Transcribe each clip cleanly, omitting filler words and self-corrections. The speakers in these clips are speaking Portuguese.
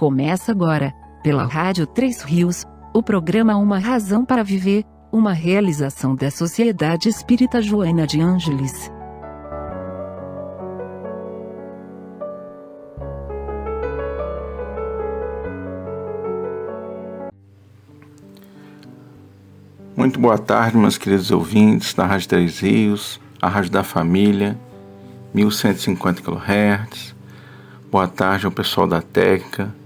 Começa agora, pela Rádio Três Rios, o programa Uma Razão para Viver, uma realização da Sociedade Espírita Joana de Ângeles. Muito boa tarde, meus queridos ouvintes da Rádio Três Rios, a Rádio da Família, 1150 kHz. Boa tarde ao pessoal da técnica.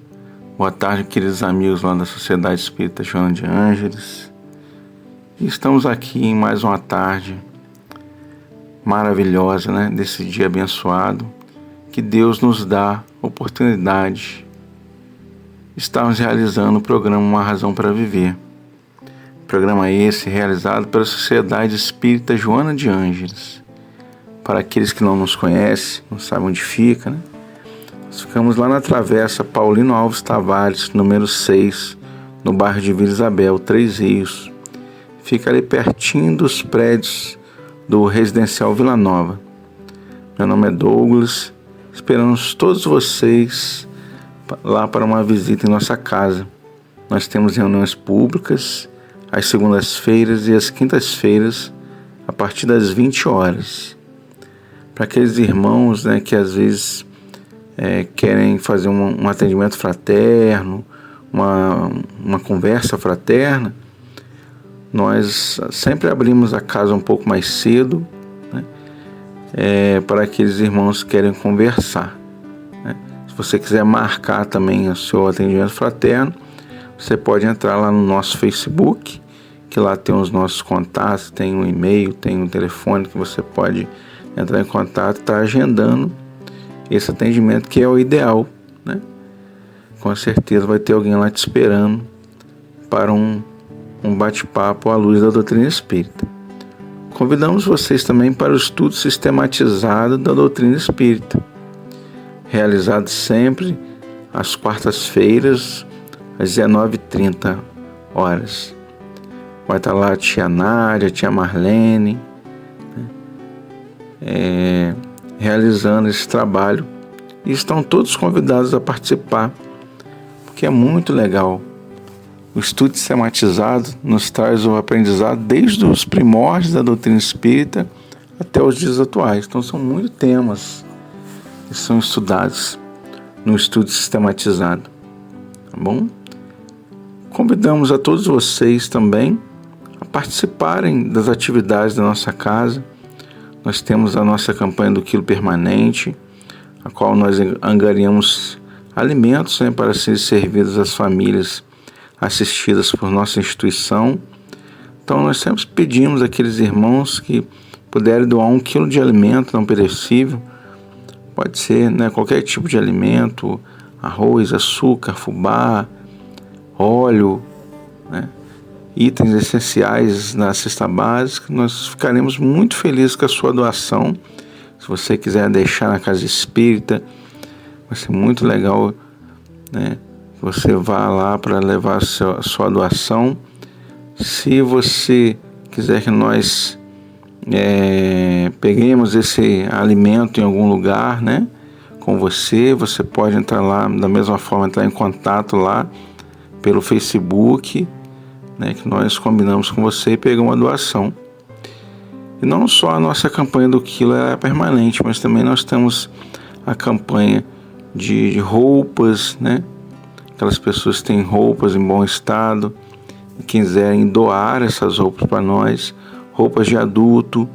Boa tarde, queridos amigos lá da Sociedade Espírita Joana de Ângeles. E estamos aqui em mais uma tarde maravilhosa, desse dia abençoado, que Deus nos dá oportunidade de estarmos realizando o programa Uma Razão para Viver. Programa esse realizado pela Sociedade Espírita Joana de Ângeles. Para aqueles que não nos conhecem, não sabem onde fica, nós ficamos lá na Travessa Paulino Alves Tavares, número 6, no bairro de Vila Isabel, Três Rios. Fica ali pertinho dos prédios do Residencial Vila Nova. Meu nome é Douglas, esperamos todos vocês lá para uma visita em nossa casa. Nós temos reuniões públicas às segundas-feiras e às quintas-feiras, a partir das 20 horas. Para aqueles irmãos que às vezes querem fazer um atendimento fraterno, uma conversa fraterna, nós sempre abrimos a casa um pouco mais cedo, para aqueles irmãos que querem conversar. Se você quiser marcar também o seu atendimento fraterno, você pode entrar lá no nosso Facebook, que lá tem os nossos contatos, tem um e-mail, tem um telefone que você pode entrar em contato e estar agendando esse atendimento, que é o ideal, Com certeza vai ter alguém lá te esperando para um bate-papo à luz da doutrina espírita. Convidamos vocês também para o estudo sistematizado da doutrina espírita, realizado sempre às quartas-feiras, às 19h30. Vai estar lá a tia Nádia, a tia Marlene, realizando esse trabalho. E estão todos convidados a participar, porque é muito legal. O estudo sistematizado nos traz o aprendizado desde os primórdios da doutrina espírita até os dias atuais. Então são muitos temas que são estudados no estudo sistematizado. Tá bom? Convidamos a todos vocês também a participarem das atividades da nossa casa. Nós temos a nossa campanha do Quilo Permanente, a qual nós angariamos alimentos para serem servidos às famílias assistidas por nossa instituição. Então nós sempre pedimos àqueles irmãos que puderem doar 1 quilo de alimento não perecível. Pode ser qualquer tipo de alimento, arroz, açúcar, fubá, óleo, itens essenciais na cesta básica. Nós ficaremos muito felizes com a sua doação. Se você quiser deixar na casa espírita, vai ser muito legal, Você vá lá para levar a sua doação. Se você quiser que nós peguemos esse alimento em algum lugar, com você pode entrar lá, da mesma forma entrar em contato lá pelo Facebook, que nós combinamos com você e pegamos a doação. E não só a nossa campanha do quilo é permanente, mas também nós temos a campanha de roupas, Aquelas pessoas que têm roupas em bom estado e quiserem doar essas roupas para nós, roupas de adulto,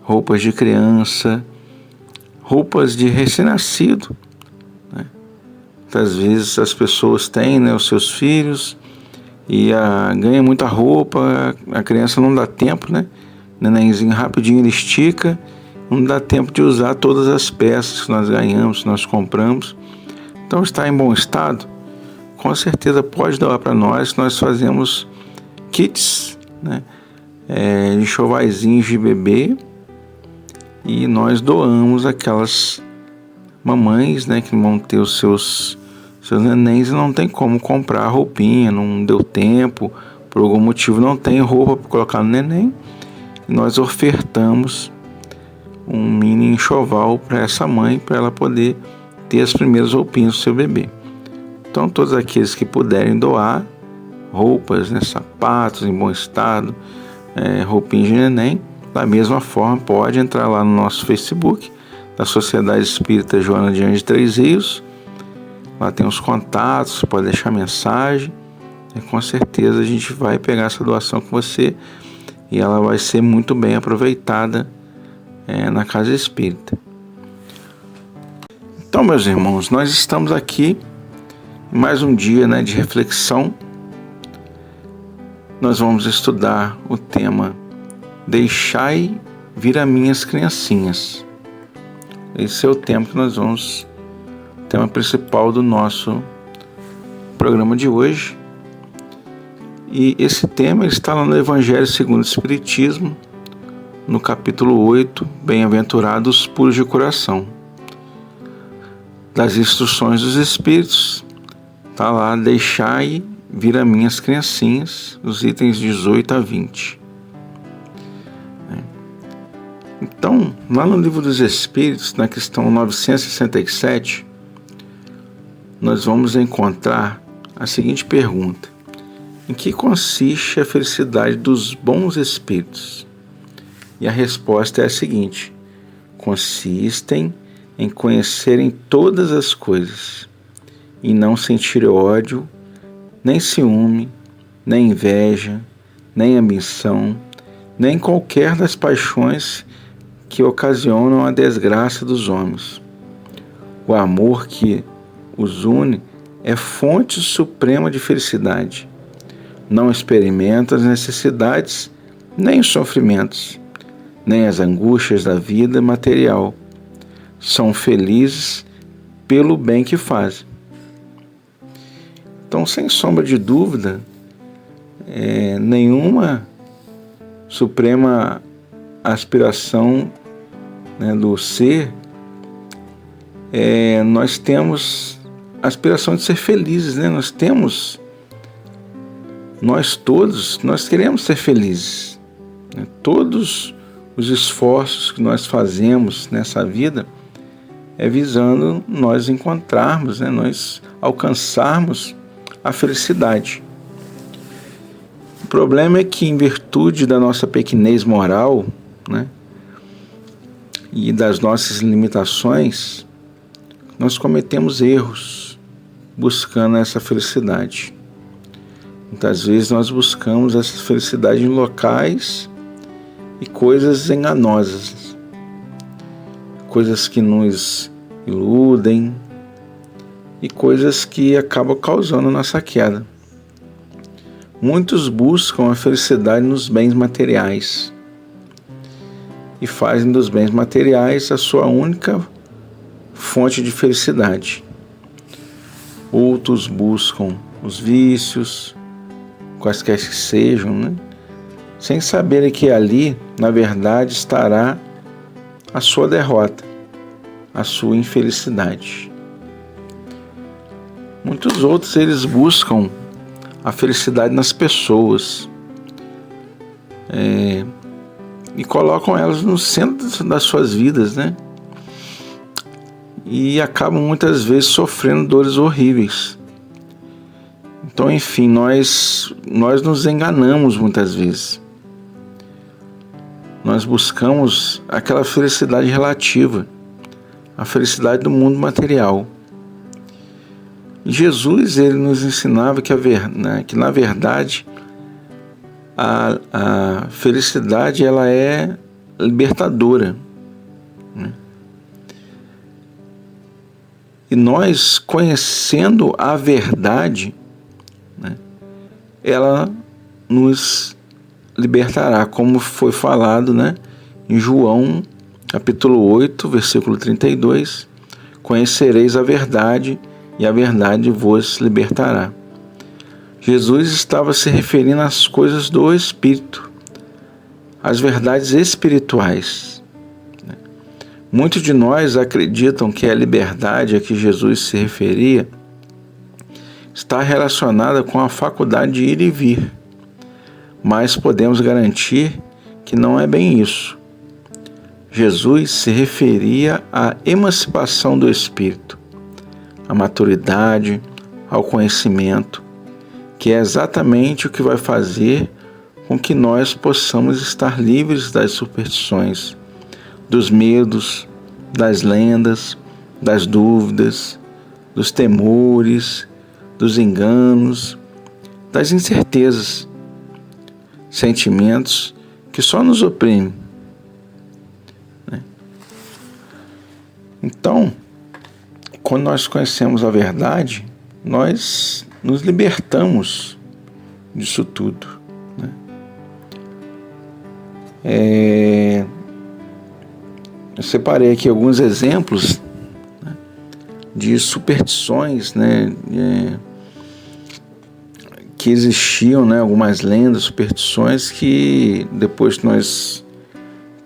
roupas de criança, roupas de recém-nascido. Muitas vezes as pessoas têm os seus filhos e ganha muita roupa, a criança não dá tempo, Nenenzinho rapidinho ele estica, não dá tempo de usar todas as peças que nós ganhamos, que nós compramos. Então está em bom estado, com certeza pode doar para nós. Nós fazemos kits, enxovaizinhos de bebê, e nós doamos aquelas mamães, que vão ter os seus nenéns e não tem como comprar roupinha, não deu tempo, por algum motivo não tem roupa para colocar no neném. E nós ofertamos um mini enxoval para essa mãe, para ela poder ter as primeiras roupinhas do seu bebê. Então, todos aqueles que puderem doar roupas, né, sapatos em bom estado, roupinha de neném, da mesma forma pode entrar lá no nosso Facebook da Sociedade Espírita Joana de Anjos de Três Rios. Lá tem os contatos, você pode deixar mensagem, e com certeza a gente vai pegar essa doação com você e ela vai ser muito bem aproveitada na Casa Espírita. Então, meus irmãos, nós estamos aqui em mais um dia, né, de reflexão. Nós vamos estudar o tema Deixai vir a minhas criancinhas. Esse é o tema que nós vamos, o tema principal do nosso programa de hoje. E esse tema está lá no Evangelho segundo o Espiritismo, no capítulo 8, Bem-aventurados puros de coração. Das instruções dos Espíritos, está lá, deixai vir a minhas criancinhas, os itens 18 a 20. Então, lá no Livro dos Espíritos, na questão 967, nós vamos encontrar a seguinte pergunta: em que consiste a felicidade dos bons espíritos? E a resposta é a seguinte: consistem em conhecerem todas as coisas, e não sentir ódio, nem ciúme, nem inveja, nem ambição, nem qualquer das paixões que ocasionam a desgraça dos homens. O amor que os une é fonte suprema de felicidade. Não experimenta as necessidades, nem os sofrimentos, nem as angústias da vida material. São felizes pelo bem que fazem. Então, sem sombra de dúvida, nenhuma suprema aspiração, né, do ser, nós temos a aspiração de ser felizes, né? Nós todos queremos ser felizes, né? Todos os esforços que nós fazemos nessa vida visando nós encontrarmos, né, nós alcançarmos a felicidade. O problema é que, em virtude da nossa pequenez moral, né, e das nossas limitações, nós cometemos erros buscando essa felicidade. Muitas vezes nós buscamos essa felicidade em locais e coisas enganosas, coisas que nos iludem e coisas que acabam causando a nossa queda. Muitos buscam a felicidade nos bens materiais e fazem dos bens materiais a sua única fonte de felicidade. Outros buscam os vícios, quaisquer que sejam, né, sem saberem que ali, na verdade, estará a sua derrota, a sua infelicidade. Muitos outros, eles buscam a felicidade nas pessoas e colocam elas no centro das suas vidas, né? E acabam muitas vezes sofrendo dores horríveis. Então, enfim, nós nos enganamos muitas vezes. Nós buscamos aquela felicidade relativa, a felicidade do mundo material. E Jesus, ele nos ensinava que na verdade a felicidade, ela é libertadora, né? E nós, conhecendo a verdade, né, ela nos libertará, como foi falado, né, em João, capítulo 8, versículo 32, conhecereis a verdade e a verdade vos libertará. Jesus estava se referindo às coisas do Espírito, às verdades espirituais. Muitos de nós acreditam que a liberdade a que Jesus se referia está relacionada com a faculdade de ir e vir, mas podemos garantir que não é bem isso. Jesus se referia à emancipação do espírito, à maturidade, ao conhecimento, que é exatamente o que vai fazer com que nós possamos estar livres das superstições, dos medos, das lendas, das dúvidas, dos temores, dos enganos, das incertezas, sentimentos que só nos oprimem. Então, quando nós conhecemos a verdade, nós nos libertamos disso tudo. Eu separei aqui alguns exemplos de superstições, que existiam, algumas lendas, superstições que depois que nós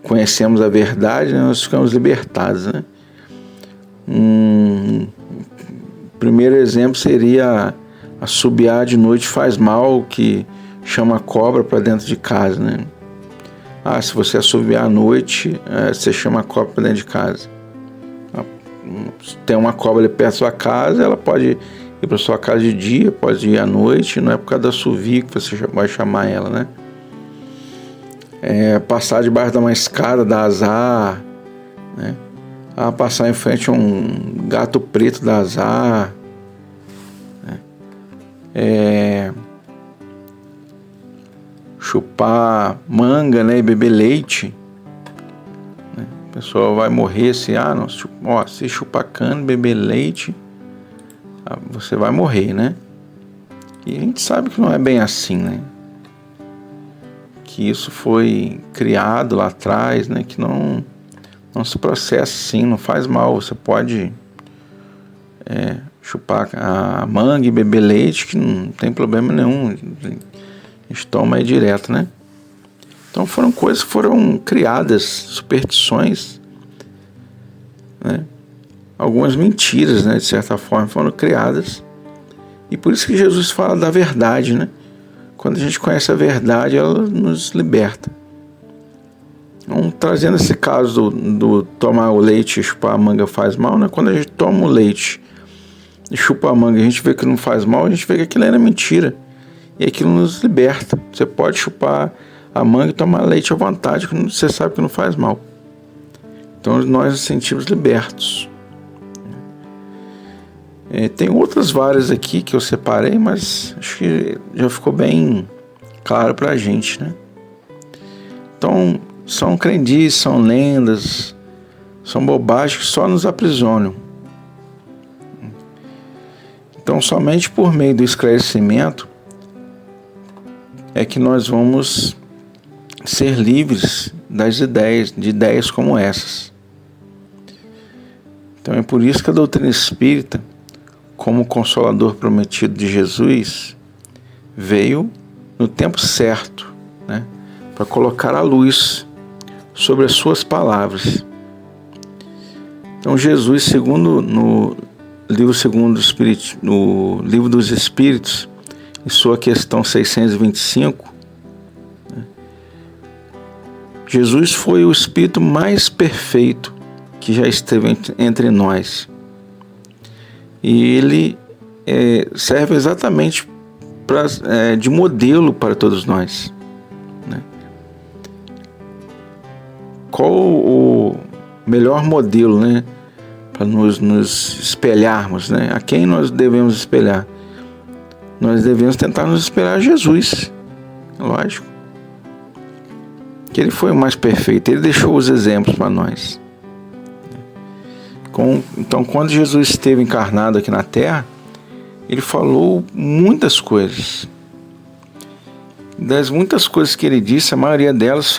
conhecemos a verdade, nós ficamos libertados. Primeiro exemplo seria assobiar de noite faz mal, que chama a cobra para dentro de casa. Se você assobiar à noite, você chama a cobra para dentro de casa. Tem uma cobra ali perto da sua casa, ela pode ir para sua casa de dia, pode ir à noite, não é por causa do assovio que você vai chamar ela, passar debaixo de uma escada dá azar, passar em frente a um gato preto dá azar, chupar manga, e beber leite, a pessoa vai morrer se chupar cana, beber leite, você vai morrer, E a gente sabe que não é bem assim, Que isso foi criado lá atrás, que não se processa assim, não faz mal. Você pode chupar a manga e beber leite, que não tem problema nenhum. A gente toma aí direto, Então foram coisas que foram criadas, superstições, Algumas mentiras, de certa forma, foram criadas. E por isso que Jesus fala da verdade, Quando a gente conhece a verdade, ela nos liberta. Então, trazendo esse caso do tomar o leite e chupar a manga faz mal, Quando a gente toma o leite e chupa a manga e a gente vê que não faz mal, a gente vê que aquilo era mentira. E aquilo nos liberta. Você pode chupar a manga e tomar leite à vontade, que você sabe que não faz mal. Então nós nos sentimos libertos. Tem outras várias aqui que eu separei, mas acho que já ficou bem claro pra gente, Então, são crendices, são lendas, são bobagens que só nos aprisionam. Então, somente por meio do esclarecimento é que nós vamos ser livres de ideias como essas. Então, é por isso que a doutrina espírita, como consolador prometido de Jesus, veio no tempo certo, para colocar a luz sobre as suas palavras. Então Jesus, segundo no livro dos Espíritos, em sua questão 625, Jesus foi o Espírito mais perfeito que já esteve entre nós. E ele serve exatamente de modelo para todos nós. Qual o melhor modelo, para nos espelharmos, A quem nós devemos espelhar? Nós devemos tentar nos espelhar a Jesus, lógico. Que ele foi o mais perfeito, ele deixou os exemplos para nós. Então, quando Jesus esteve encarnado aqui na Terra, ele falou muitas coisas. Das muitas coisas que ele disse, a maioria delas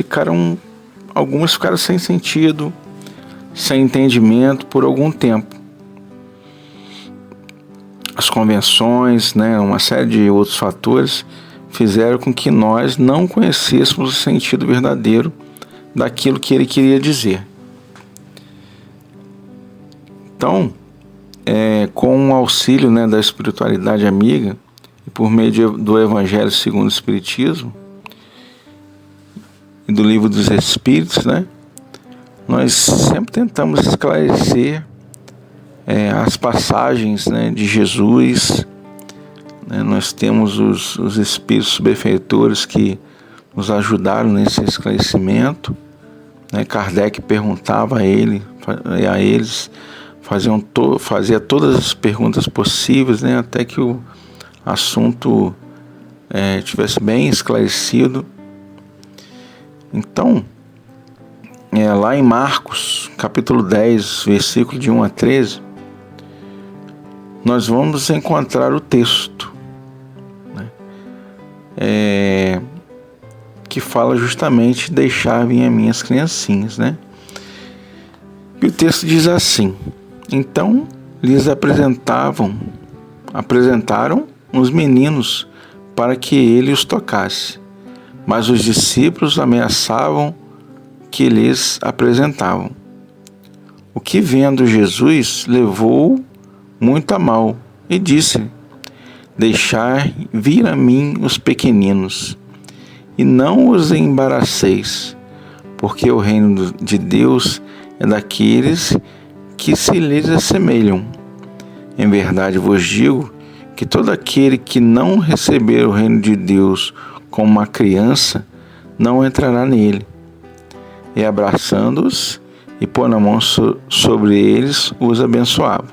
algumas ficaram sem sentido, sem entendimento por algum tempo. As convenções, uma série de outros fatores fizeram com que nós não conhecêssemos o sentido verdadeiro daquilo que ele queria dizer. Então, com o auxílio da espiritualidade amiga e por meio do Evangelho segundo o Espiritismo e do Livro dos Espíritos, nós sempre tentamos esclarecer as passagens de Jesus né? Nós temos os espíritos benfeitores que nos ajudaram nesse esclarecimento, né? Kardec perguntava a eles, fazia todas as perguntas possíveis, né? Até que o assunto tivesse bem esclarecido. Então, lá em Marcos, capítulo 10, versículo de 1 a 13, nós vamos encontrar o texto, né? Que fala justamente deixar vir as minhas criancinhas, né? E o texto diz assim: então lhes apresentaram os meninos para que ele os tocasse, mas os discípulos ameaçavam que lhes apresentavam. O que vendo Jesus levou muito a mal e disse: deixai vir a mim os pequeninos, e não os embaraceis, porque o reino de Deus é daqueles que se lhes assemelham. Em verdade vos digo que todo aquele que não receber o reino de Deus como uma criança, não entrará nele. E abraçando-os e pondo a mão sobre eles, os abençoava.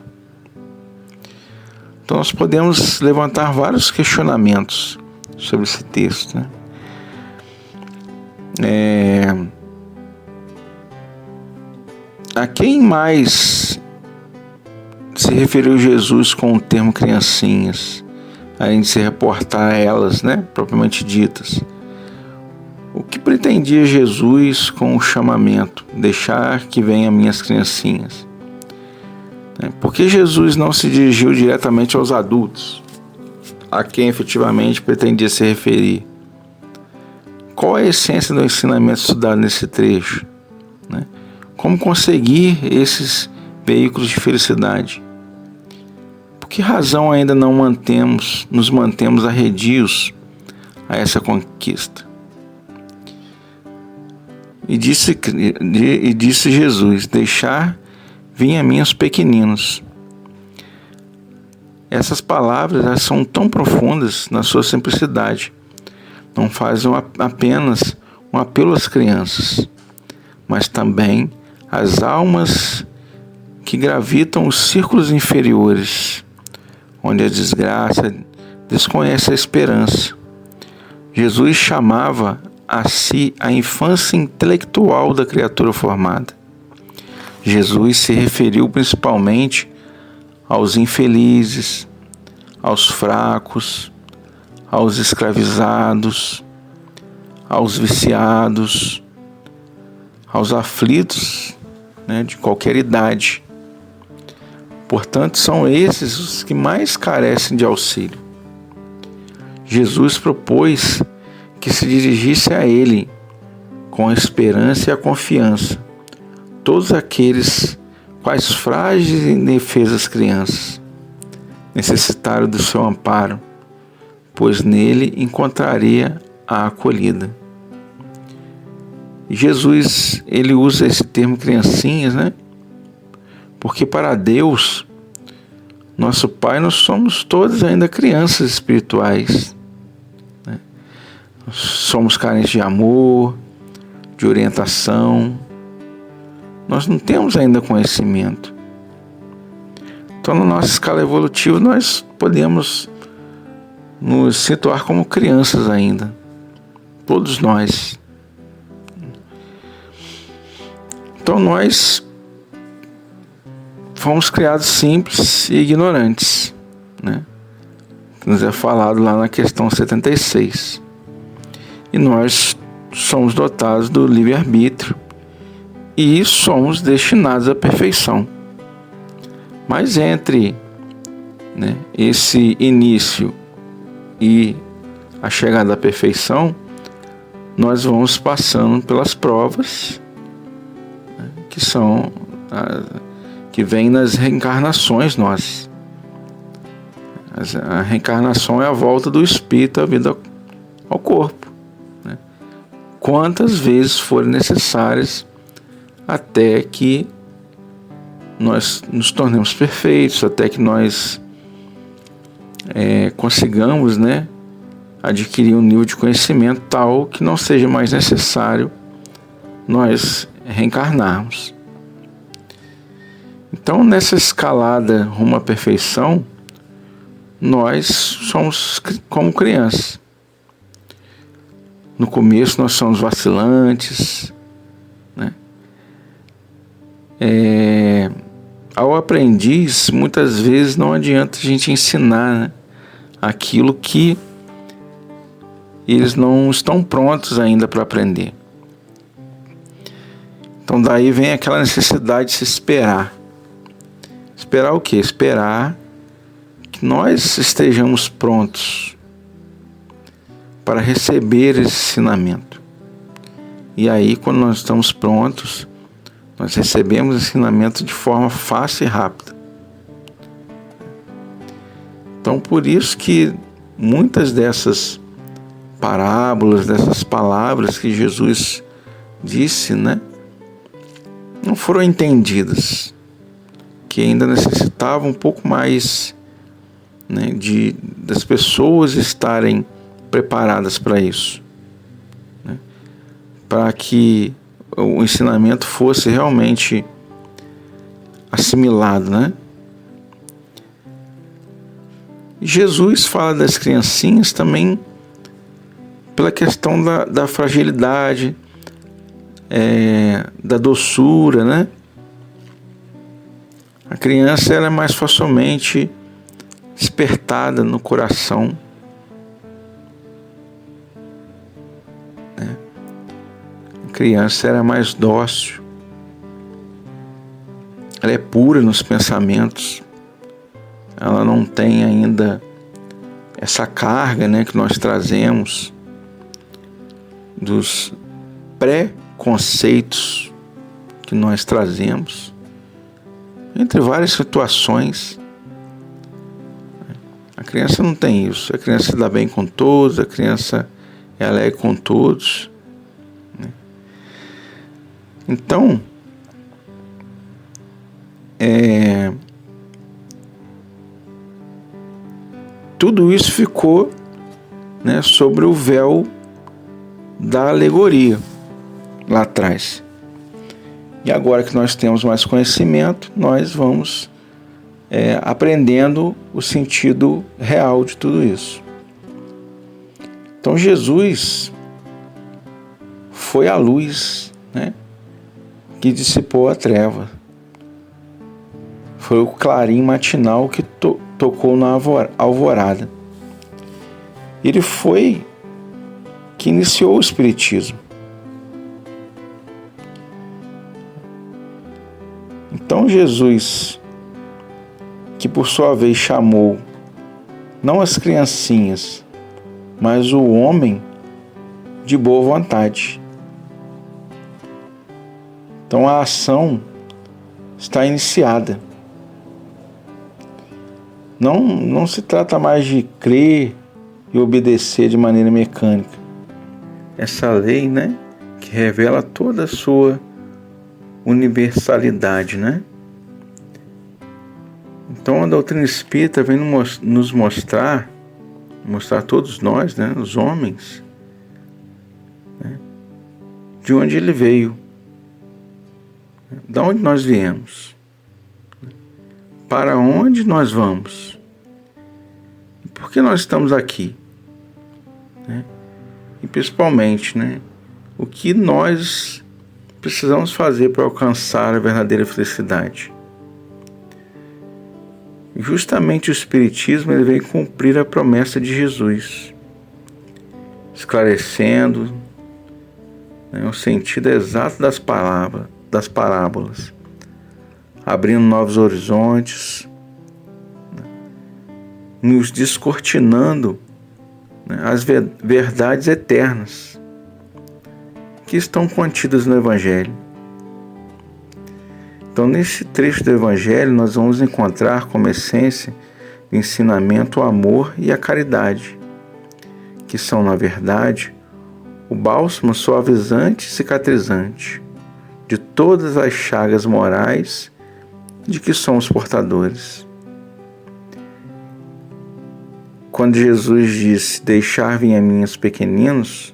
Então nós podemos levantar vários questionamentos sobre esse texto, né? A quem mais se referiu Jesus com o termo criancinhas, além de se reportar a elas, né, propriamente ditas? O que pretendia Jesus com o chamamento, deixar que venham minhas criancinhas? Por que Jesus não se dirigiu diretamente aos adultos, a quem efetivamente pretendia se referir? Qual a essência do ensinamento estudado nesse trecho, né? Como conseguir esses veículos de felicidade? Por que razão ainda não nos mantemos arredios a essa conquista? E disse Jesus: deixar vir a mim os pequeninos. Essas palavras, elas são tão profundas na sua simplicidade. Não fazem apenas um apelo às crianças, mas também às almas que gravitam os círculos inferiores, onde a desgraça desconhece a esperança. Jesus chamava a si a infância intelectual da criatura formada. Jesus se referiu principalmente aos infelizes, aos fracos, aos escravizados, aos viciados, aos aflitos, né, de qualquer idade. Portanto, são esses os que mais carecem de auxílio. Jesus propôs que se dirigisse a ele com a esperança e a confiança todos aqueles quais frágeis e indefesas crianças necessitaram do seu amparo, pois nele encontraria a acolhida. E Jesus, ele usa esse termo criancinhas, né? Porque para Deus, nosso Pai, nós somos todos ainda crianças espirituais, né? Nós somos carentes de amor, de orientação. Nós não temos ainda conhecimento. Então, na nossa escala evolutiva, nós podemos nos situar como crianças ainda. Todos nós. Então, nós fomos criados simples e ignorantes, né? Nos é falado lá na questão 76. E nós somos dotados do livre-arbítrio e somos destinados à perfeição. Mas entre, né, esse início e a chegada à perfeição, nós vamos passando pelas provas, né, que vêm nas reencarnações nossas. A reencarnação é a volta do espírito à vida ao corpo, né? Quantas vezes forem necessárias até que nós nos tornemos perfeitos, até que nós consigamos, né, adquirir um nível de conhecimento tal que não seja mais necessário nós reencarnarmos. Então, nessa escalada rumo à perfeição, nós somos como crianças. No começo nós somos vacilantes, né? Ao aprendiz, muitas vezes não adianta a gente ensinar, né, aquilo que eles não estão prontos ainda para aprender. Então daí vem aquela necessidade de se esperar. Esperar o quê? Esperar que nós estejamos prontos para receber esse ensinamento. E aí, quando nós estamos prontos, nós recebemos o ensinamento de forma fácil e rápida. Então, por isso que muitas dessas parábolas, dessas palavras que Jesus disse, né, não foram entendidas, que ainda necessitavam um pouco mais, né, das pessoas estarem preparadas para isso, né, para que o ensinamento fosse realmente assimilado, né? Jesus fala das criancinhas também pela questão da fragilidade, da doçura, né? A criança ela é mais facilmente despertada no coração, né? A criança ela é mais dócil, ela é pura nos pensamentos, ela não tem ainda essa carga, né, que nós trazemos dos preconceitos que nós trazemos, entre várias situações. A criança não tem isso. A criança se dá bem com todos, a criança é alegre com todos, né? Então, tudo isso ficou, né, sobre o véu da alegoria lá atrás. E agora que nós temos mais conhecimento, nós vamos aprendendo o sentido real de tudo isso. Então Jesus foi a luz, né, que dissipou a treva. Foi o clarim matinal que tocou na alvorada. Ele foi que iniciou o Espiritismo. Então Jesus, que por sua vez chamou não as criancinhas, mas o homem de boa vontade. Então a ação está iniciada. Não se trata mais de crer e obedecer de maneira mecânica. Essa lei, né, que revela toda a sua universalidade, né? Então a doutrina espírita vem nos mostrar todos nós, né, os homens, né, de onde ele veio, de onde nós viemos, para onde nós vamos, e por que nós estamos aqui, né? E principalmente, né, o que nós precisamos fazer para alcançar a verdadeira felicidade. E justamente o Espiritismo ele veio cumprir a promessa de Jesus, esclarecendo, né, o sentido exato das parábolas, abrindo novos horizontes, né, nos descortinando, né, as verdades eternas que estão contidas no Evangelho. Então, nesse trecho do Evangelho, nós vamos encontrar como essência de ensinamento o amor e a caridade, que são, na verdade, o bálsamo suavizante e cicatrizante de todas as chagas morais de que somos portadores. quando Jesus disse: deixar vir a mim os pequeninos,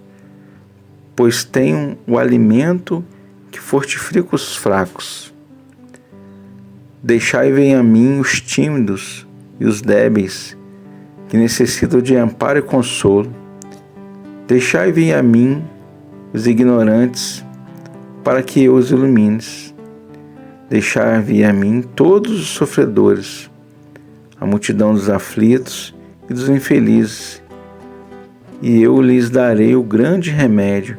pois tenham o alimento que fortifica os fracos. Deixai vir a mim os tímidos e os débeis, que necessitam de amparo e consolo. Deixai vir a mim os ignorantes, para que eu os ilumine. Deixai vir a mim todos os sofredores, a multidão dos aflitos e dos infelizes, e eu lhes darei o grande remédio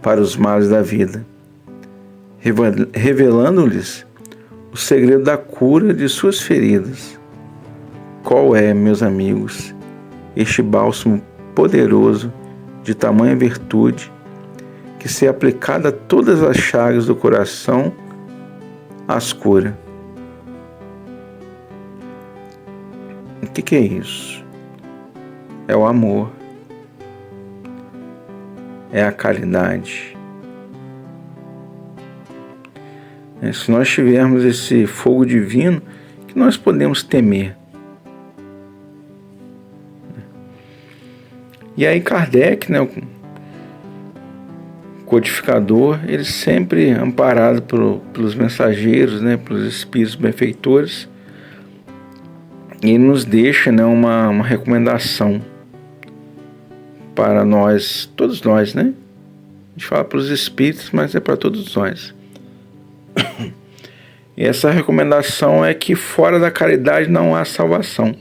para os males da vida, revelando-lhes o segredo da cura de suas feridas. Qual é, meus amigos, este bálsamo poderoso de tamanha virtude, que, se aplicado a todas as chagas do coração, as cura? O que é isso? É o amor, é a caridade. Se nós tivermos esse fogo divino, que nós podemos temer? E aí Kardec, o codificador, ele sempre amparado pelos mensageiros, pelos espíritos benfeitores, ele nos deixa uma recomendação para nós, todos nós, A gente fala para os espíritos, mas é para todos nós. E essa recomendação é que fora da caridade não há salvação.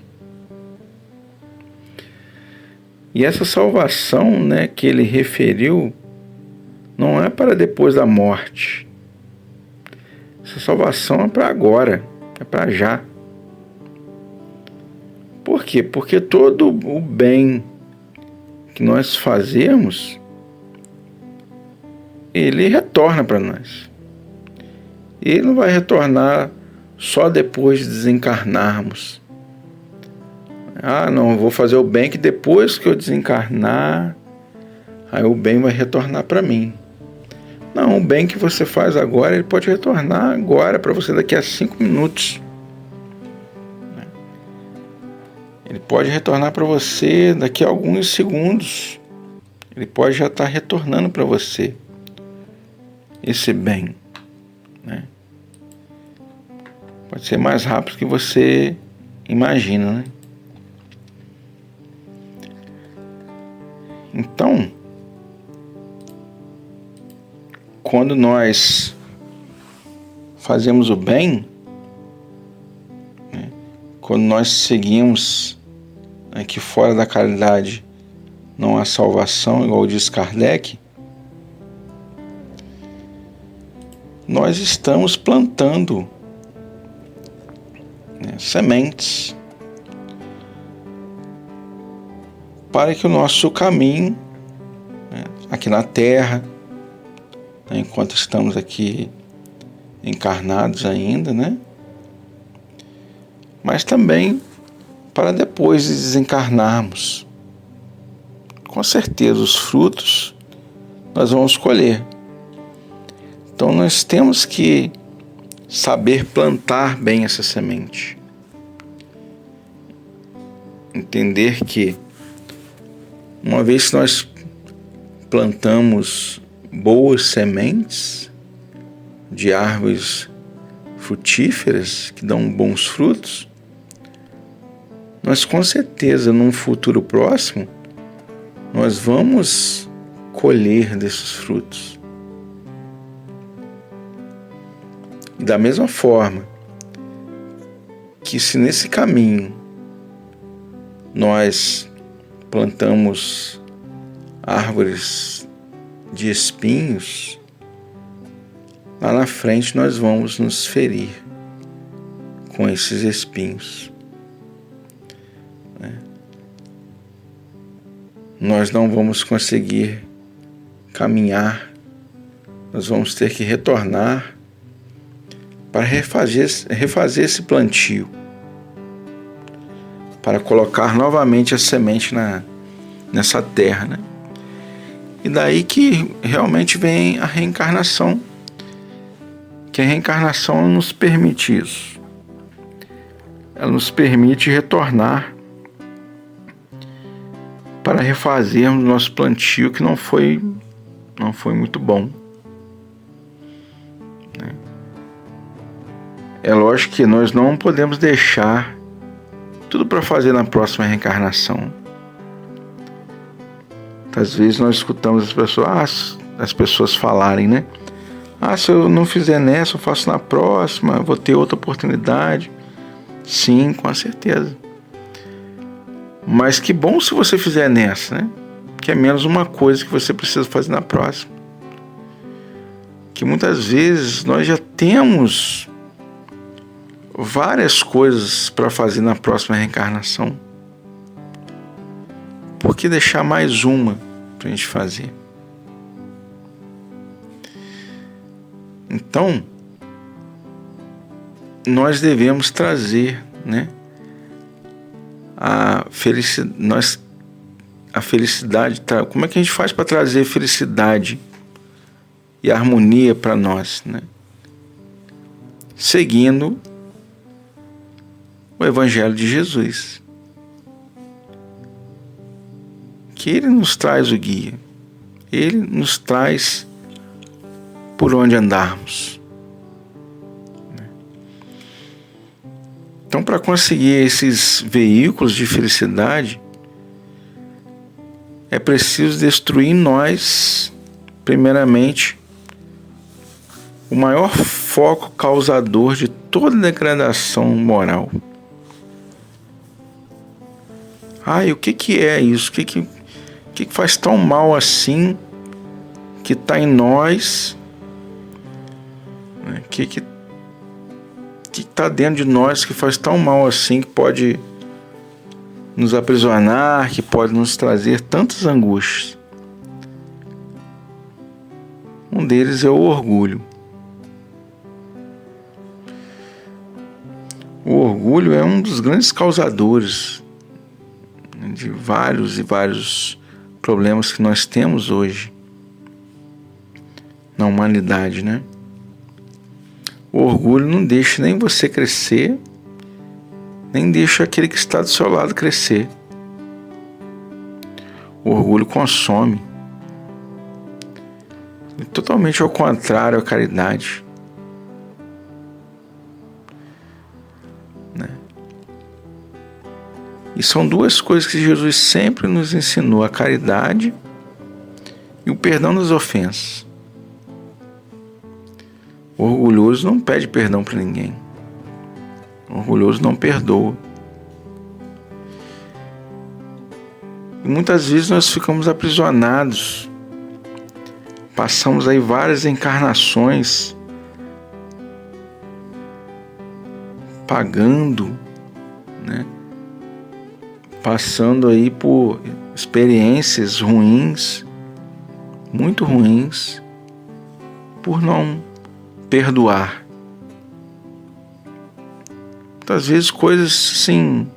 E essa salvação, que ele referiu, não é para depois da morte. Essa salvação é para agora, é para já. Por quê? Porque todo o bem que nós fazemos, ele retorna para nós. Ele não vai retornar só depois de desencarnarmos. Não, eu vou fazer o bem que depois que eu desencarnar, aí o bem vai retornar para mim. Não, o bem que você faz agora, ele pode retornar agora para você daqui a 5 minutos. Ele pode retornar para você daqui a alguns segundos. Ele pode já estar retornando para você esse bem. Pode ser mais rápido que você imagina, Então, quando nós fazemos o bem, quando nós seguimos aqui fora da caridade, não há salvação, igual diz Kardec, nós estamos plantando sementes para que o nosso caminho aqui na Terra, enquanto estamos aqui encarnados ainda, mas também para depois de desencarnarmos. Com certeza os frutos nós vamos colher. Então nós temos que saber plantar bem essa semente. Entender que uma vez que nós plantamos boas sementes de árvores frutíferas que dão bons frutos, nós com certeza num futuro próximo nós vamos colher desses frutos. Da mesma forma que, se nesse caminho nós plantamos árvores de espinhos, lá na frente nós vamos nos ferir com esses espinhos. Nós não vamos conseguir caminhar, nós vamos ter que retornar para refazer esse plantio, para colocar novamente a semente nessa terra, E daí que realmente vem a reencarnação, que a reencarnação nos permite isso. Ela nos permite retornar para refazermos nosso plantio que não foi muito bom. É lógico que nós não podemos deixar tudo para fazer na próxima reencarnação. Às vezes nós escutamos as pessoas falarem, né? Se eu não fizer nessa, eu faço na próxima, vou ter outra oportunidade. Sim, com certeza. Mas que bom se você fizer nessa, né? Que é menos uma coisa que você precisa fazer na próxima. Que muitas vezes nós já temos várias coisas para fazer na próxima reencarnação. Por que deixar mais uma para a gente fazer? Então, nós devemos trazer, né, a felicidade. Como é que a gente faz para trazer felicidade e harmonia para nós, né? Seguindo o Evangelho de Jesus, que Ele nos traz o guia, Ele nos traz por onde andarmos. Então, para conseguir esses veículos de felicidade, é preciso destruir em nós, primeiramente, o maior foco causador de toda degradação moral. E o que é isso? O que faz tão mal assim, que está em nós? O que está dentro de nós que faz tão mal assim, que pode nos aprisionar, que pode nos trazer tantas angústias? Um deles é o orgulho. O orgulho é um dos grandes causadores de vários e vários problemas que nós temos hoje na humanidade, né? O orgulho não deixa nem você crescer, nem deixa aquele que está do seu lado crescer. O orgulho consome. E totalmente ao contrário à caridade. Né? E são duas coisas que Jesus sempre nos ensinou: a caridade e o perdão das ofensas. O orgulhoso não pede perdão para ninguém. O orgulhoso não perdoa. E muitas vezes nós ficamos aprisionados. Passamos aí várias encarnações pagando, né? Passando aí por experiências ruins, muito ruins, por não perdoar. Muitas vezes coisas, sim,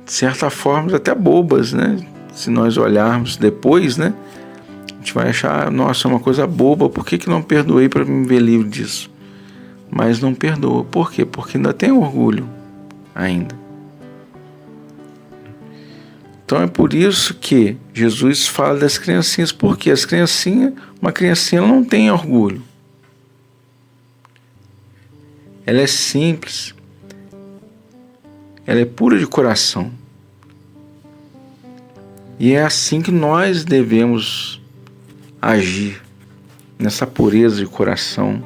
de certa forma até bobas, né? Se nós olharmos depois, né? A gente vai achar, nossa, é uma coisa boba, por que não perdoei para me ver livre disso? Mas não perdoa. Por quê? Porque ainda tem orgulho ainda. Então é por isso que Jesus fala das criancinhas, porque uma criancinha não tem orgulho. Ela é simples, ela é pura de coração. E é assim que nós devemos agir, nessa pureza de coração,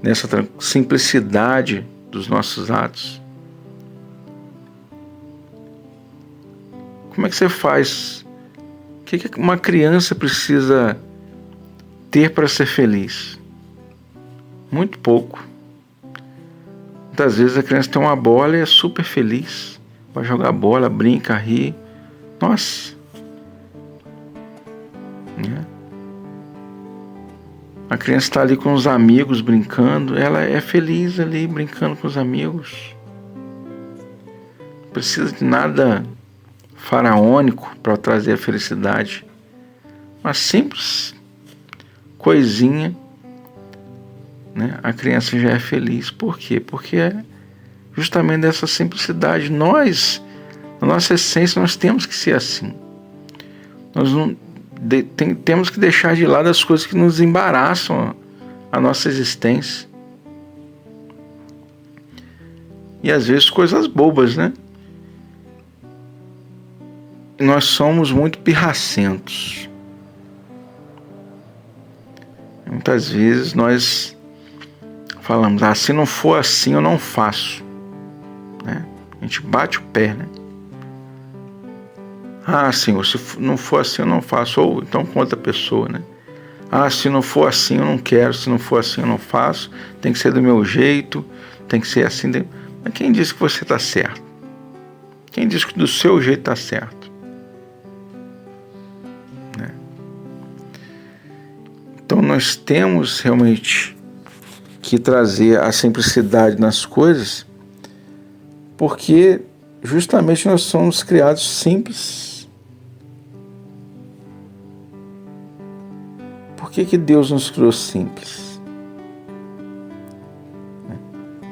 nessa simplicidade dos nossos atos. Como é que você faz? O que uma criança precisa ter para ser feliz? Muito pouco. Muitas vezes a criança tem uma bola e é super feliz. Vai jogar bola, brinca, ri. Nossa! A criança está ali com os amigos brincando. Ela é feliz ali brincando com os amigos. Não precisa de nada faraônico para trazer a felicidade. Uma simples coisinha, né? A criança já é feliz. Por quê? Porque é justamente dessa simplicidade. Nós Na nossa essência, nós temos que ser assim. Nós não, temos que deixar de lado as coisas que nos embaraçam a nossa existência. E às vezes coisas bobas, né? Nós somos muito pirracentos. Muitas vezes nós falamos, se não for assim eu não faço, né? A gente bate o pé, né? Senhor, se não for assim eu não faço, ou então com outra pessoa, né? Se não for assim eu não quero, se não for assim eu não faço, tem que ser do meu jeito, tem que ser assim. Mas quem disse que você está certo? Quem disse que do seu jeito está certo? Né? Então nós temos realmente que trazer a simplicidade nas coisas, porque justamente nós somos criados simples. Por que Deus nos criou simples?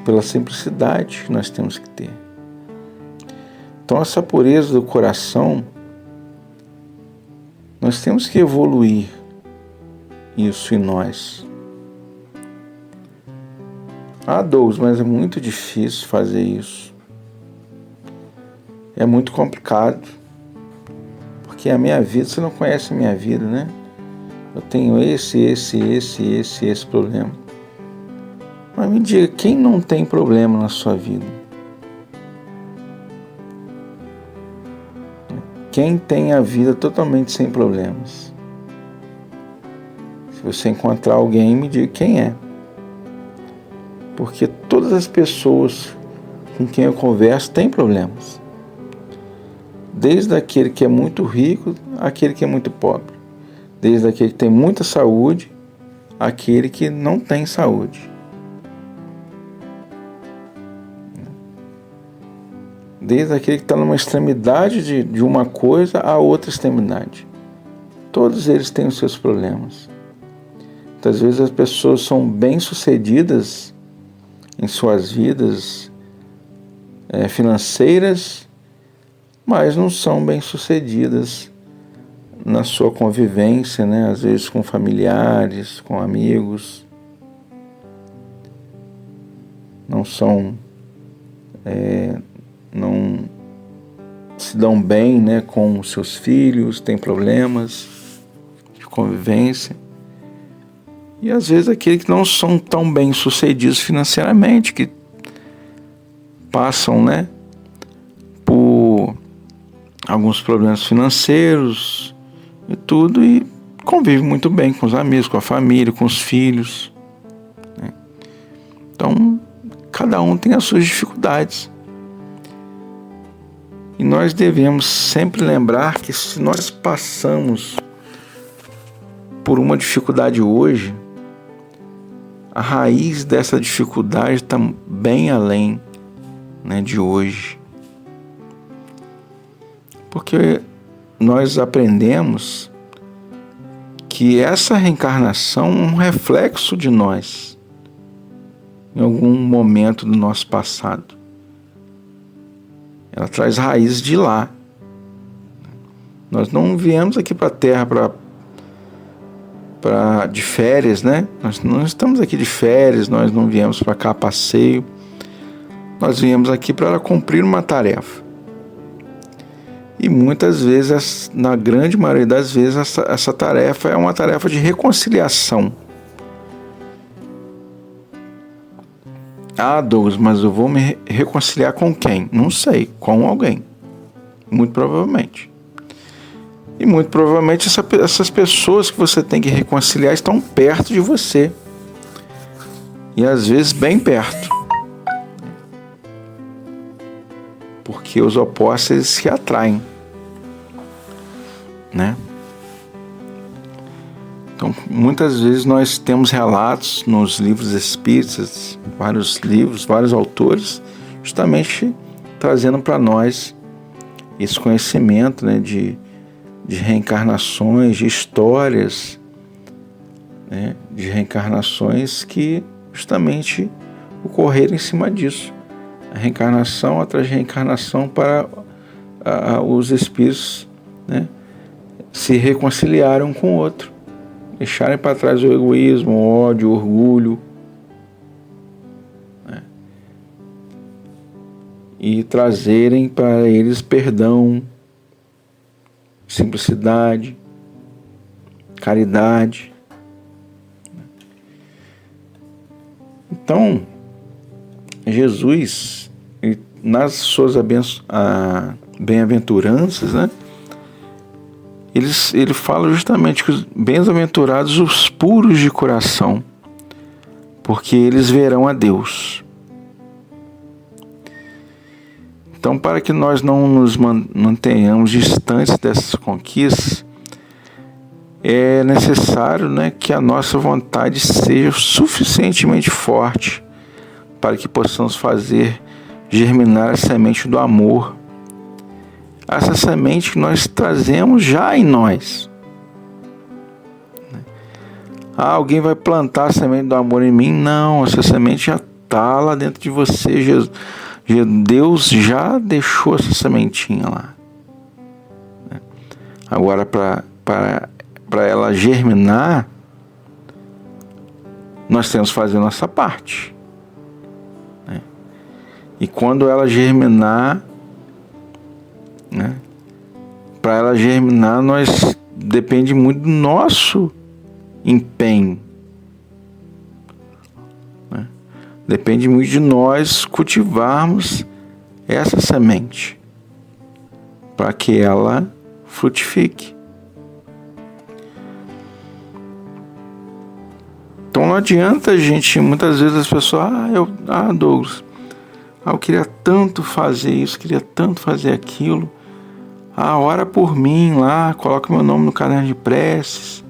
Pela simplicidade que nós temos que ter. Então essa pureza do coração, nós temos que evoluir isso em nós. Douglas, mas é muito difícil fazer isso. É muito complicado. Porque a minha vida, você não conhece a minha vida, né? Eu tenho esse problema. Mas me diga, quem não tem problema na sua vida? Quem tem a vida totalmente sem problemas? Se você encontrar alguém, me diga quem é. Porque todas as pessoas com quem eu converso têm problemas. Desde aquele que é muito rico, àquele que é muito pobre. Desde aquele que tem muita saúde, àquele que não tem saúde. Desde aquele que está numa extremidade de uma coisa a outra extremidade. Todos eles têm os seus problemas. Muitas vezes as pessoas são bem-sucedidas em suas vidas financeiras, mas não são bem-sucedidas na sua convivência, né? Às vezes com familiares, com amigos. Não se dão bem, né, com seus filhos, têm problemas de convivência. E às vezes aqueles que não são tão bem sucedidos financeiramente, que passam, né, por alguns problemas financeiros e tudo, e convivem muito bem com os amigos, com a família, com os filhos, né? Então, cada um tem as suas dificuldades. E nós devemos sempre lembrar que se nós passamos por uma dificuldade hoje, a raiz dessa dificuldade está bem além, né, de hoje. Porque nós aprendemos que essa reencarnação é um reflexo de nós, em algum momento do nosso passado. Ela traz raízes de lá. Nós não viemos aqui para a Terra de férias, né? Nós não estamos aqui de férias, nós não viemos para cá a passeio. Nós viemos aqui para cumprir uma tarefa. E muitas vezes, na grande maioria das vezes, essa tarefa é uma tarefa de reconciliação. Douglas, mas eu vou me reconciliar com quem? Não sei, com alguém. Muito provavelmente. E muito provavelmente essas pessoas que você tem que reconciliar estão perto de você. E às vezes bem perto. Porque os opostos eles se atraem, né? Então, muitas vezes nós temos relatos nos livros espíritas, vários livros, vários autores, justamente trazendo para nós esse conhecimento, né, de reencarnações, de histórias, né, de reencarnações que justamente ocorreram em cima disso. A reencarnação atrás de reencarnação para os espíritos, né, se reconciliaram com o outro, deixarem para trás o egoísmo, o ódio, o orgulho, né, e trazerem para eles perdão, simplicidade, caridade. Então, Jesus, nas suas bem-aventuranças, né, ele fala justamente que os bem-aventurados os puros de coração, porque eles verão a Deus. Então, para que nós não nos mantenhamos distantes dessas conquistas, é necessário, né, que a nossa vontade seja suficientemente forte para que possamos fazer germinar a semente do amor. Essa semente que nós trazemos já em nós. Alguém vai plantar a semente do amor em mim? Não, essa semente já está lá dentro de você. Deus já deixou essa sementinha lá. Agora, para ela germinar, nós temos que fazer a nossa parte. E quando ela germinar, né, para ela germinar, depende muito do nosso empenho. Né? Depende muito de nós cultivarmos essa semente para que ela frutifique. Então não adianta, gente, muitas vezes as pessoas, Douglas, eu queria tanto fazer isso, queria tanto fazer aquilo. Ora por mim lá, coloca meu nome no caderno de preces.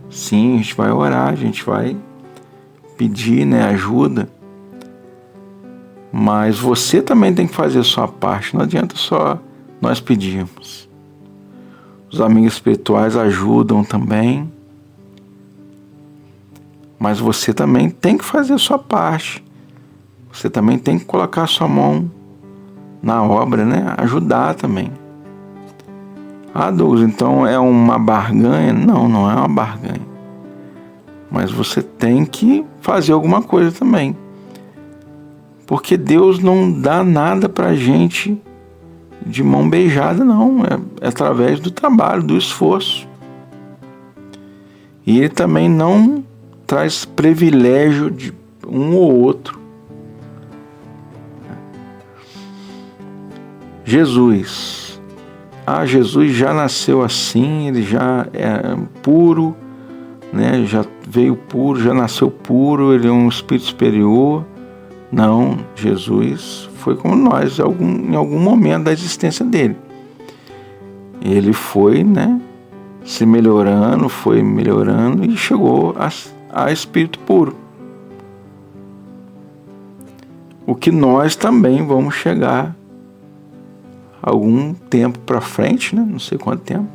Sim, a gente vai orar, a gente vai pedir, né, ajuda. Mas você também tem que fazer a sua parte, não adianta só nós pedirmos. Os amigos espirituais ajudam também. Mas você também tem que fazer a sua parte. Você também tem que colocar a sua mão na obra, né? Ajudar também. Douglas, então é uma barganha? Não, não é uma barganha. Mas você tem que fazer alguma coisa também. Porque Deus não dá nada pra gente de mão beijada, não. É através do trabalho, do esforço. E Ele também não traz privilégio de um ou outro. Jesus já nasceu assim, ele já é puro, né? Já veio puro, já nasceu puro, ele é um espírito superior. Não, Jesus foi como nós em algum momento da existência dele. Ele foi, né, foi melhorando e chegou a espírito puro. O que nós também vamos chegar algum tempo para frente, né? Não sei quanto tempo,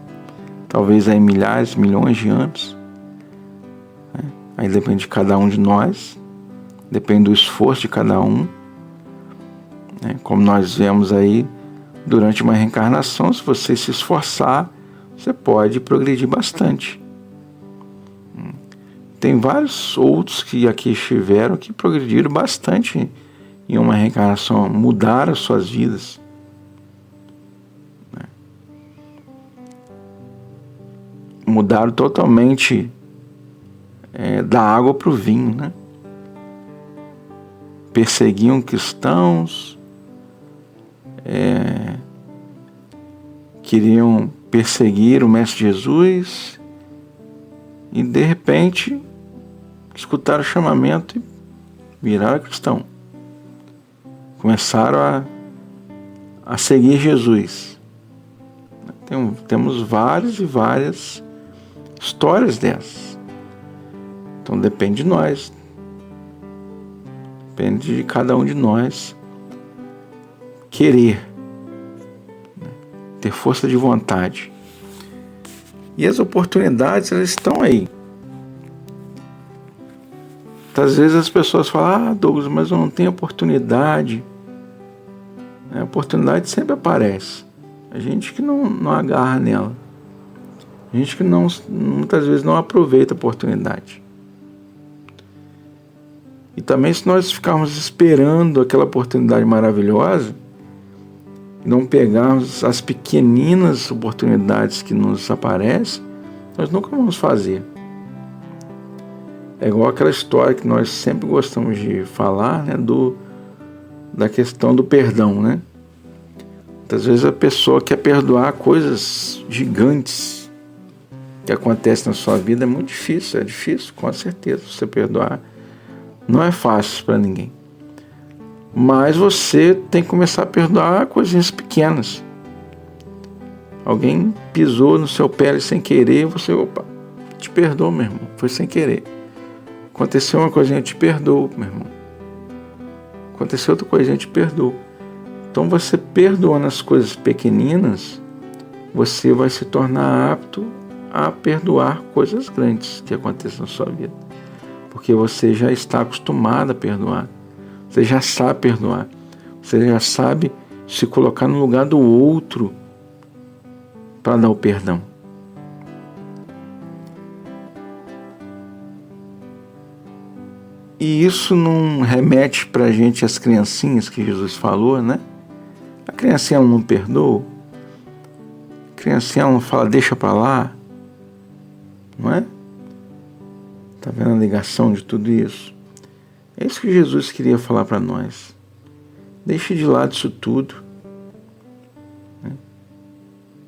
talvez aí milhares, milhões de anos, né? Aí depende de cada um de nós, depende do esforço de cada um, né? Como nós vemos aí durante uma reencarnação, se você se esforçar, você pode progredir bastante. Tem vários outros que aqui estiveram que progrediram bastante em uma reencarnação, mudaram as suas vidas. Mudaram totalmente da água para o vinho, né? Perseguiam cristãos, queriam perseguir o Mestre Jesus e de repente escutaram o chamamento e viraram cristão. Começaram a seguir Jesus. Temos várias e várias histórias dessas. Então depende de nós. Depende de cada um de nós querer, né? Ter força de vontade. E as oportunidades, elas estão aí. Às vezes as pessoas falam, Douglas, mas eu não tenho oportunidade. A oportunidade sempre aparece. A gente que não agarra nela. A gente que muitas vezes não aproveita a oportunidade. E também, se nós ficarmos esperando aquela oportunidade maravilhosa, não pegarmos as pequeninas oportunidades que nos aparecem, nós nunca vamos fazer. É igual aquela história que nós sempre gostamos de falar, né, da questão do perdão, né? Muitas vezes a pessoa quer perdoar coisas gigantes que acontecem na sua vida. É difícil, com certeza, você perdoar. Não é fácil para ninguém. Mas você tem que começar a perdoar coisinhas pequenas. Alguém pisou no seu pé sem querer, você, opa, te perdoo, meu irmão, foi sem querer. Aconteceu uma coisinha, eu te perdoo, meu irmão. Aconteceu outra coisinha, eu te perdoo. Então, você perdoando as coisas pequeninas, você vai se tornar apto a perdoar coisas grandes que acontecem na sua vida. Porque você já está acostumado a perdoar. Você já sabe perdoar. Você já sabe se colocar no lugar do outro para dar o perdão. E isso não remete para a gente às criancinhas que Jesus falou, né? A criancinha ela não perdoa. A criancinha ela não fala, deixa para lá. Não é? Está vendo a ligação de tudo isso? É isso que Jesus queria falar para nós. Deixe de lado isso tudo. Né?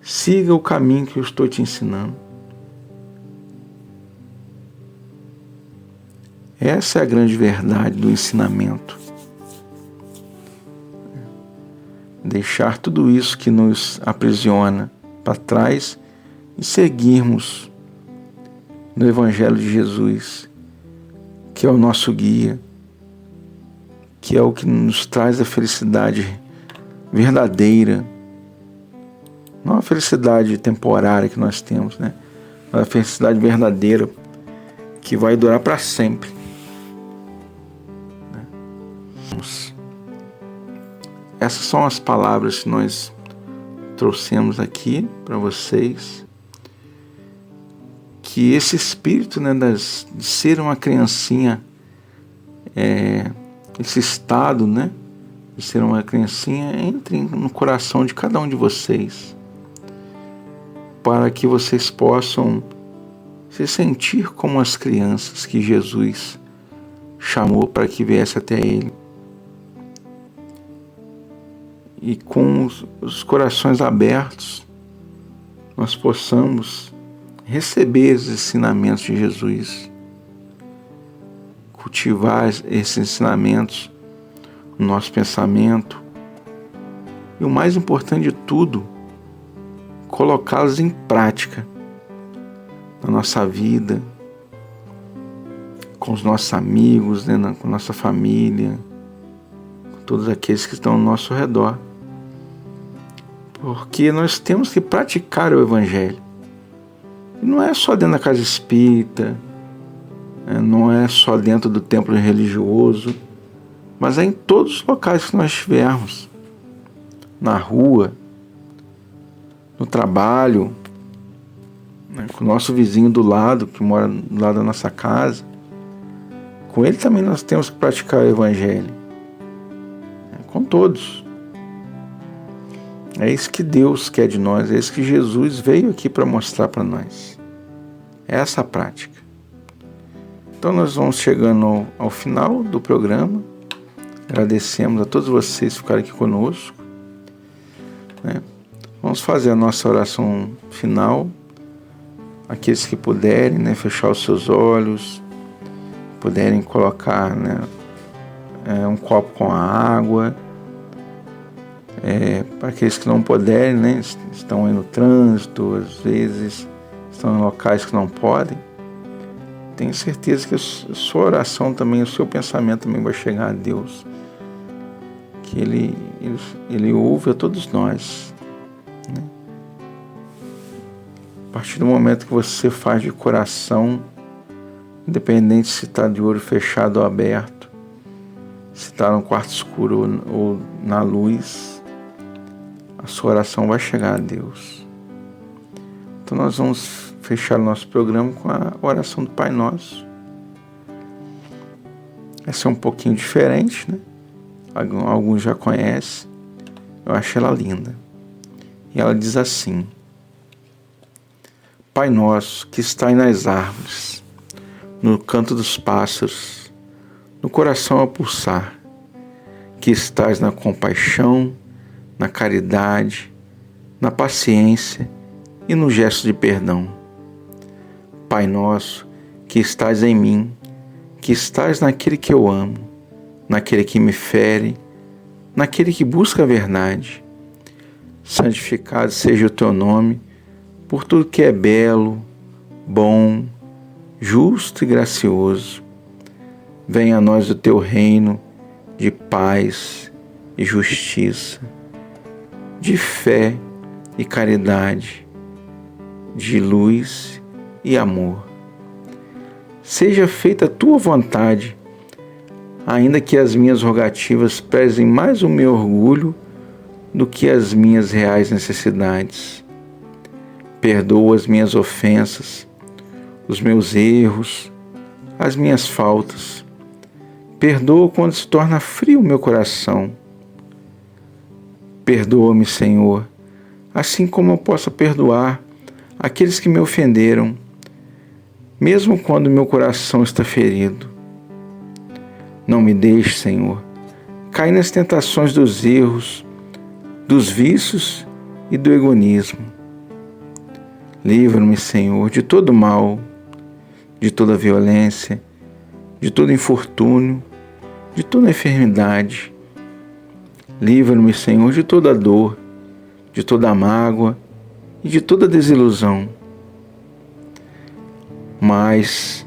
Siga o caminho que eu estou te ensinando. Essa é a grande verdade do ensinamento. Deixar tudo isso que nos aprisiona para trás e seguirmos no Evangelho de Jesus, que é o nosso guia, que é o que nos traz a felicidade verdadeira, não a felicidade temporária que nós temos, né? Mas a felicidade verdadeira que vai durar para sempre. Essas são as palavras que nós trouxemos aqui para vocês. Que esse espírito, né, de ser uma criancinha, esse estado, né, de ser uma criancinha, entre no coração de cada um de vocês, para que vocês possam se sentir como as crianças que Jesus chamou para que viesse até Ele. E com os corações abertos, nós possamos receber os ensinamentos de Jesus, cultivar esses ensinamentos no nosso pensamento e, o mais importante de tudo, colocá-los em prática na nossa vida, com os nossos amigos, né, com a nossa família, com todos aqueles que estão ao nosso redor. Porque nós temos que praticar o Evangelho. E não é só dentro da casa espírita, não é só dentro do templo religioso, mas é em todos os locais que nós estivermos. Na rua, no trabalho, né, com o nosso vizinho do lado, que mora do lado da nossa casa. Com ele também nós temos que praticar o Evangelho. Com todos. É isso que Deus quer de nós, é isso que Jesus veio aqui para mostrar para nós. É essa a prática. Então nós vamos chegando ao final do programa. Agradecemos a todos vocês que ficaram aqui conosco. Vamos fazer a nossa oração final. Aqueles que puderem, né, fechar os seus olhos, puderem colocar, né, um copo com a água. Para aqueles que não puderem, né, estão aí no trânsito, às vezes estão em locais que não podem, tenho certeza que a sua oração também, o seu pensamento também vai chegar a Deus, que Ele ouve a todos nós, né? A partir do momento que você faz de coração, independente se está de olho fechado ou aberto, se está no quarto escuro ou na luz, a sua oração vai chegar a Deus. Então nós vamos fechar o nosso programa com a oração do Pai Nosso. Essa é um pouquinho diferente, né? Alguns já conhecem. Eu acho ela linda. E ela diz assim: Pai nosso que estais nas árvores, no canto dos pássaros, no coração a pulsar, que estás na compaixão, na caridade, na paciência e no gesto de perdão. Pai nosso que estás em mim, que estás naquele que eu amo, naquele que me fere, naquele que busca a verdade. Santificado seja o teu nome por tudo que é belo, bom, justo e gracioso. Venha a nós o teu reino de paz e justiça, de fé e caridade, de luz e amor. Seja feita a tua vontade, ainda que as minhas rogativas pesem mais o meu orgulho do que as minhas reais necessidades. Perdoa as minhas ofensas, os meus erros, as minhas faltas. Perdoa quando se torna frio o meu coração. Perdoa-me, Senhor, assim como eu possa perdoar aqueles que me ofenderam, mesmo quando meu coração está ferido. Não me deixe, Senhor, cair nas tentações dos erros, dos vícios e do egoísmo. Livra-me, Senhor, de todo mal, de toda violência, de todo infortúnio, de toda enfermidade. Livra-me, Senhor, de toda dor, de toda mágoa e de toda desilusão. Mas,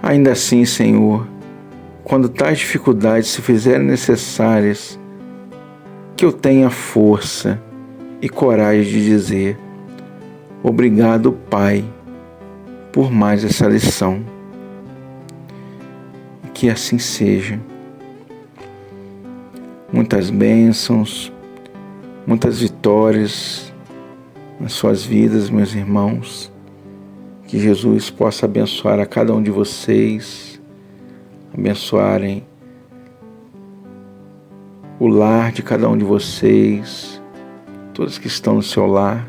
ainda assim, Senhor, quando tais dificuldades se fizerem necessárias, que eu tenha força e coragem de dizer: obrigado, Pai, por mais essa lição. Que assim seja. Muitas bênçãos, muitas vitórias nas suas vidas, meus irmãos. Que Jesus possa abençoar a cada um de vocês, abençoarem o lar de cada um de vocês, todos que estão no seu lar.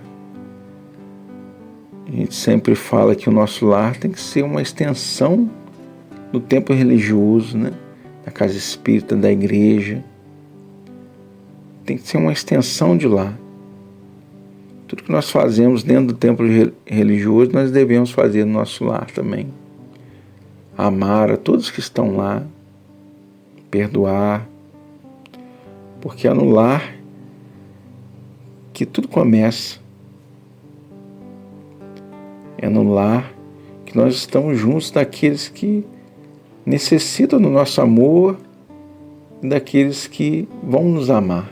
A gente sempre fala que o nosso lar tem que ser uma extensão do templo religioso, né? Da casa espírita, da igreja. Tem que ser uma extensão de lá. Tudo que nós fazemos dentro do templo religioso, nós devemos fazer no nosso lar também. Amar a todos que estão lá, perdoar, porque é no lar que tudo começa. É no lar que nós estamos juntos daqueles que necessitam do nosso amor e daqueles que vão nos amar.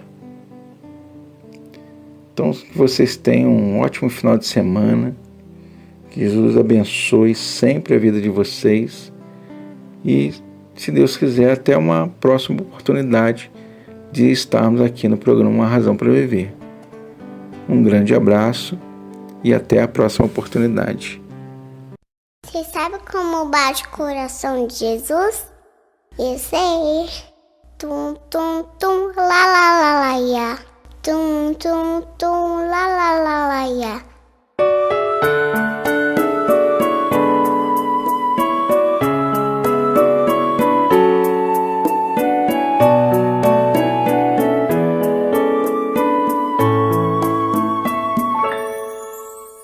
Então, que vocês tenham um ótimo final de semana, que Jesus abençoe sempre a vida de vocês e, se Deus quiser, até uma próxima oportunidade de estarmos aqui no programa Uma Razão para Viver. Um grande abraço e até a próxima oportunidade. Você sabe como bate o coração de Jesus? Eu sei. Tum, tum, tum, lá, lá, lá, lá, ia. Tum, tum, tum, lá, lá, lá, lá, ia.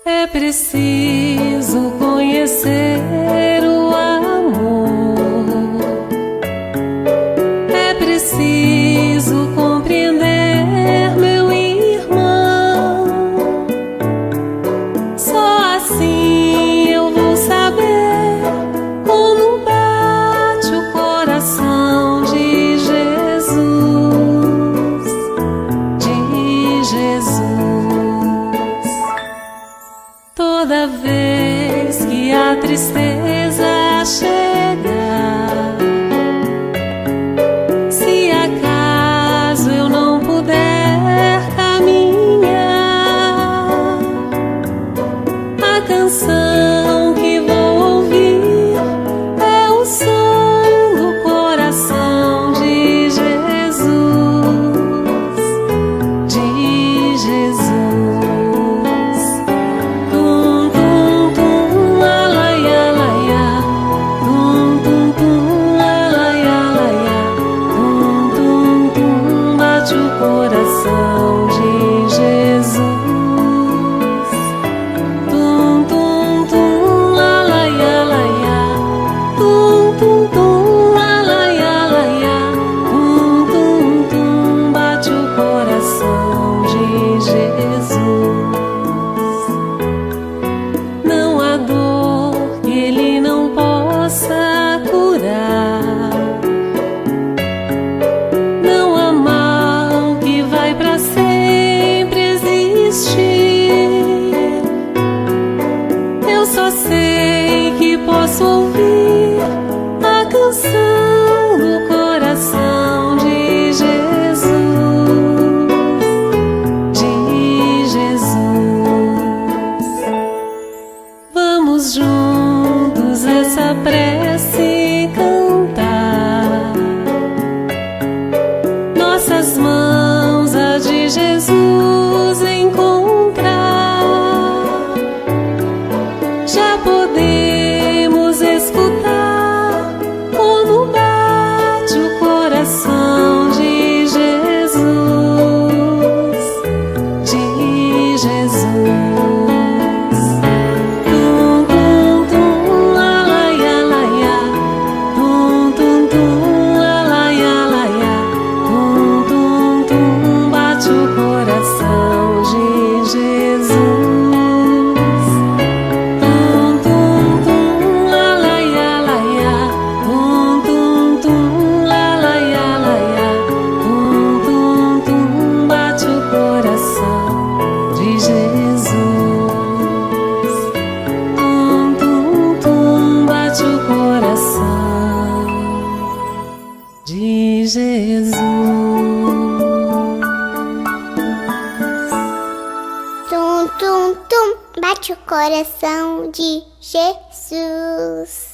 É preciso conhecer o amor. É preciso compreender, meu irmão. Só assim eu vou saber como bate o coração de Jesus. De Jesus. Toda vez que a tristeza chegar, se acaso eu não puder caminhar, A canção que vou ouvir é o som do coração de Jesus, de Jesus. Tum, tum, tum, la, la, ya, la, ya. Tum, tum, tum, la, la, ya, la, ya. Tum, tum, tum, bate o coração de Jesus. Tum, tum, tum, la, la, ya, la, ya. Tum, tum, tum, la, la, ya, la, ya. Tum, tum, tum, bate o coração de Jesus. Não há dor que Ele não possa curar. Não há mal que vai para sempre existir. Eu só sei que posso ouvir a canção do coração de Jesus, de Jesus. Vamos juntos essa prece cantar. Nossas mãos a de Jesus encontrar. Já podemos escutar como bate o coração de Jesus, de Jesus. Tum, tum, tum, la, la, ya, la, ya. Tum, tum, tum, la, la, ya, la, ya. Tum, tum, tum, bate o coração de Jesus. Tum, tum, tum, la, la, ya, la, ya. Tum, tum, tum, la, la, ya, la, ya. Tum, tum, tum, bate o coração de Jesus. Tum, tum, tum, bate o coração de Jesus. Tum, tum, tum, bate o coração de Jesus.